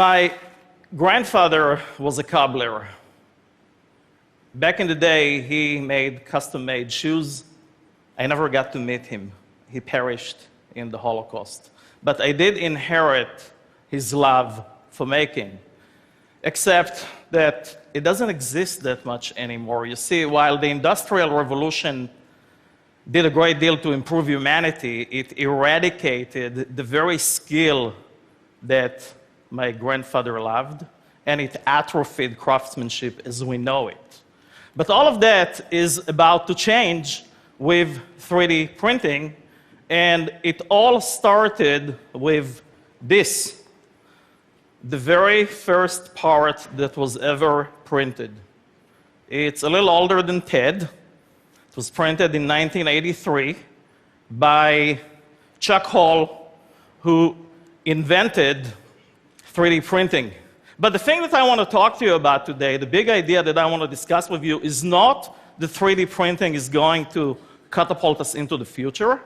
My grandfather was a cobbler. Back in the day, he made custom-made shoes. I never got to meet him. He perished in the Holocaust. But I did inherit his love for making, except that it doesn't exist that much anymore. You see, while the Industrial Revolution did a great deal to improve humanity, it eradicated the very skill that my grandfather loved, and it atrophied craftsmanship as we know it. But all of that is about to change with 3D printing, and it all started with this, the very first part that was ever printed. It's a little older than Ted. It was printed in 1983 by Chuck Hall, who invented 3D printing. But the thing that I want to talk to you about today, the big idea that I want to discuss with you, is not that 3D printing is going to catapult us into the future,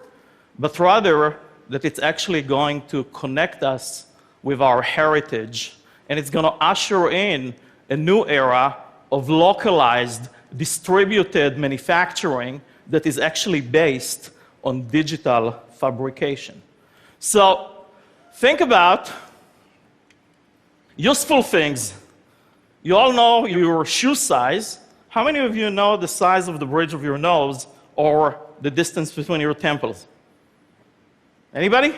but rather that it's actually going to connect us with our heritage, and it's going to usher in a new era of localized, distributed manufacturing that is actually based on digital fabrication. So think about useful things. You all know your shoe size. How many of you know the size of the bridge of your nose or the distance between your temples? Anybody?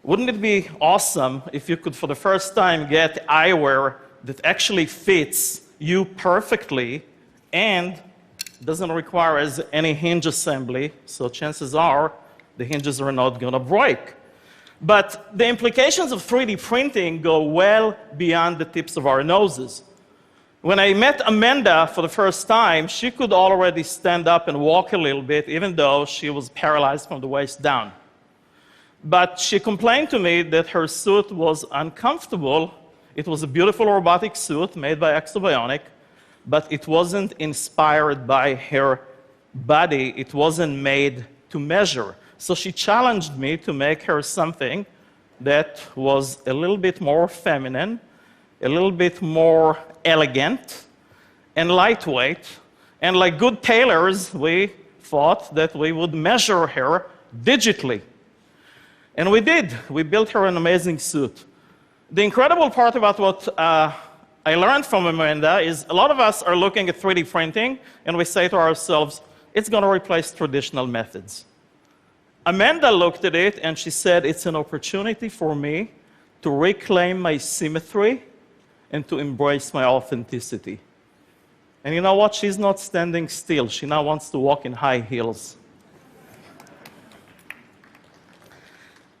Wouldn't it be awesome if you could, for the first time, get eyewear that actually fits you perfectly and doesn't require any hinge assembly, so chances are the hinges are not going to break. But the implications of 3D printing go well beyond the tips of our noses. When I met Amanda for the first time, she could already stand up and walk a little bit, even though she was paralyzed from the waist down. But she complained to me that her suit was uncomfortable. It was a beautiful robotic suit made by Exobionic, but it wasn't inspired by her body. It wasn't made to measure. So she challenged me to make her something that was a little bit more feminine, a little bit more elegant, and lightweight. And like good tailors, we thought that we would measure her digitally. And we did. We built her an amazing suit. The incredible part about what I learned from Amanda is a lot of us are looking at 3D printing, and we say to ourselves, it's going to replace traditional methods. Amanda looked at it, and she said, it's an opportunity for me to reclaim my symmetry and to embrace my authenticity. And you know what? She's not standing still. She now wants to walk in high heels.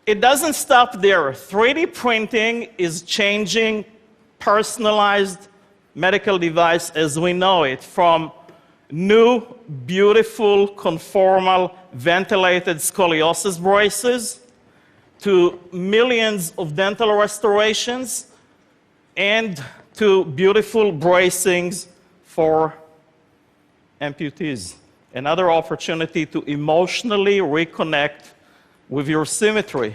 It doesn't stop there. 3D printing is changing personalized medical device as we know it, from new, beautiful, conformal, ventilated scoliosis braces to millions of dental restorations and to beautiful bracings for amputees. Another opportunity to emotionally reconnect with your symmetry.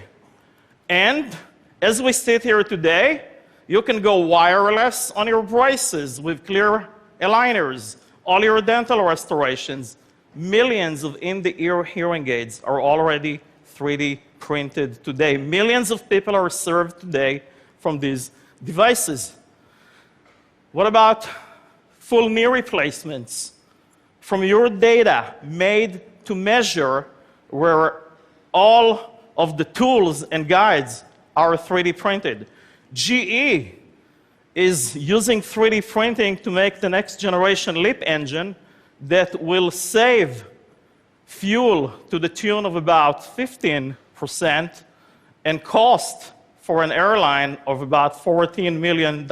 And as we sit here today, you can go wireless on your braces with clear aligners. All your dental restorations, millions of in-the-ear hearing aids are already 3D printed today. Millions of people are served today from these devices. What about full knee replacements? From your data made to measure, where all of the tools and guides are 3D printed. GE is using 3D printing to make the next generation LEAP engine that will save fuel to the tune of about 15% and cost for an airline of about $14 million.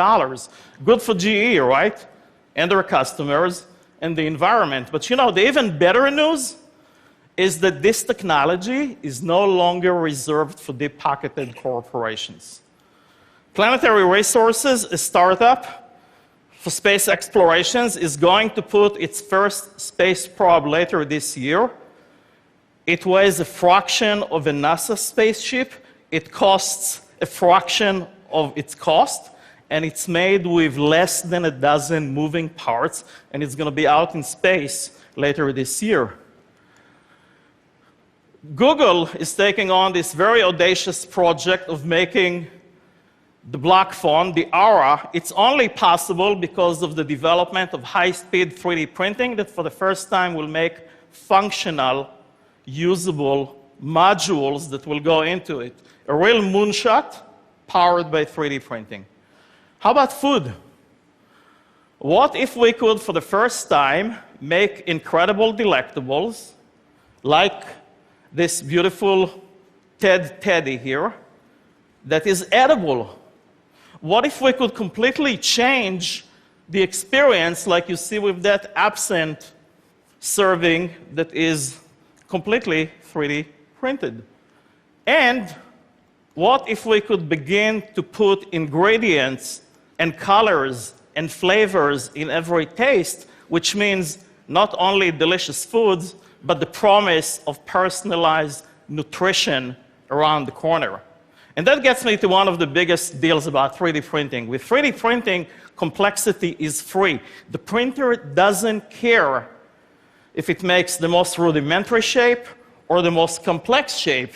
Good for GE, right? And their customers and the environment. But you know, the even better news is that this technology is no longer reserved for deep-pocketed corporations. Planetary Resources, a startup for space explorations, is going to put its first space probe later this year. It weighs a fraction of a NASA spaceship. It costs a fraction of its cost, and it's made with less than a dozen moving parts, and it's going to be out in space later this year. Google is taking on this very audacious project of making the block phone, the Aura. It's only possible because of the development of high-speed 3D printing that for the first time will make functional, usable modules that will go into it. A real moonshot powered by 3D printing. How about food? What if we could, for the first time, make incredible delectables like this beautiful Ted Teddy here that is edible? What if we could completely change the experience like you see with that absinthe serving that is completely 3D printed? And what if we could begin to put ingredients and colors and flavors in every taste, which means not only delicious foods, but the promise of personalized nutrition around the corner? And that gets me to one of the biggest deals about 3D printing. With 3D printing, complexity is free. The printer doesn't care if it makes the most rudimentary shape or the most complex shape.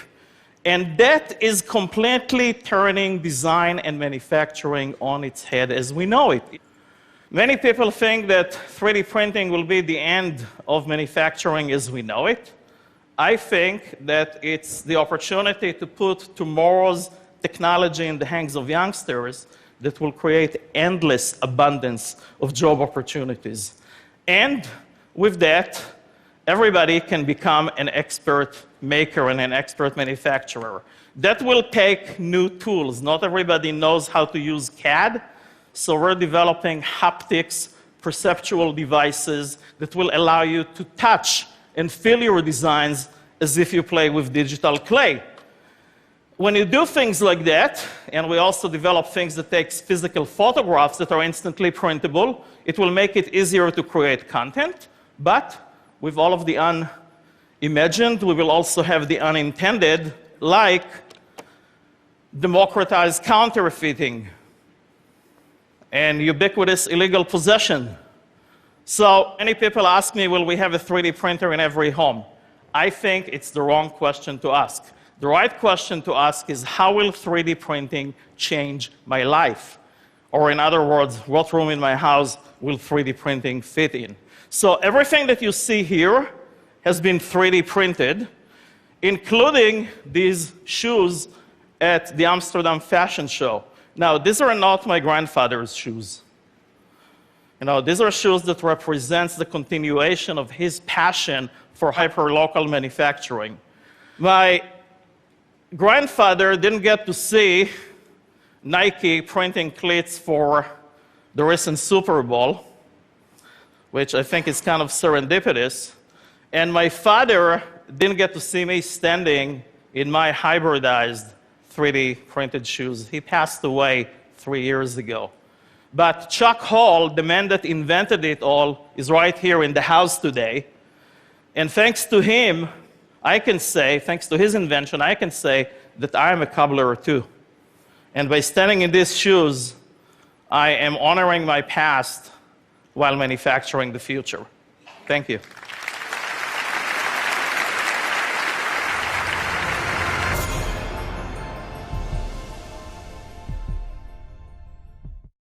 And that is completely turning design and manufacturing on its head as we know it. Many people think that 3D printing will be the end of manufacturing as we know it. I think that it's the opportunity to put tomorrow's technology in the hands of youngsters that will create endless abundance of job opportunities. And with that, everybody can become an expert maker and an expert manufacturer. That will take new tools. Not everybody knows how to use CAD, so we're developing haptics, perceptual devices that will allow you to touch and feel your designs as if you play with digital clay. When you do things like that, and we also develop things that take physical photographs that are instantly printable, it will make it easier to create content, but with all of the unimagined, we will also have the unintended, like democratized counterfeiting and ubiquitous illegal possession. So many people ask me, will we have a 3D printer in every home? I think it's the wrong question to ask. The right question to ask is, how will 3D printing change my life? Or in other words, what room in my house will 3D printing fit in? So everything that you see here has been 3D printed, including these shoes at the Amsterdam Fashion Show. Now, these are not my grandfather's shoes. These are shoes that represent the continuation of his passion for hyperlocal manufacturing. My grandfather didn't get to see Nike printing cleats for the recent Super Bowl, which I think is kind of serendipitous. And my father didn't get to see me standing in my hybridized 3D printed shoes. He passed away 3 years ago. But Chuck Hall, the man that invented it all, is right here in the house today. And thanks to him, I can say, thanks to his invention, I can say that I am a cobbler too. And by standing in these shoes, I am honoring my past while manufacturing the future. Thank you.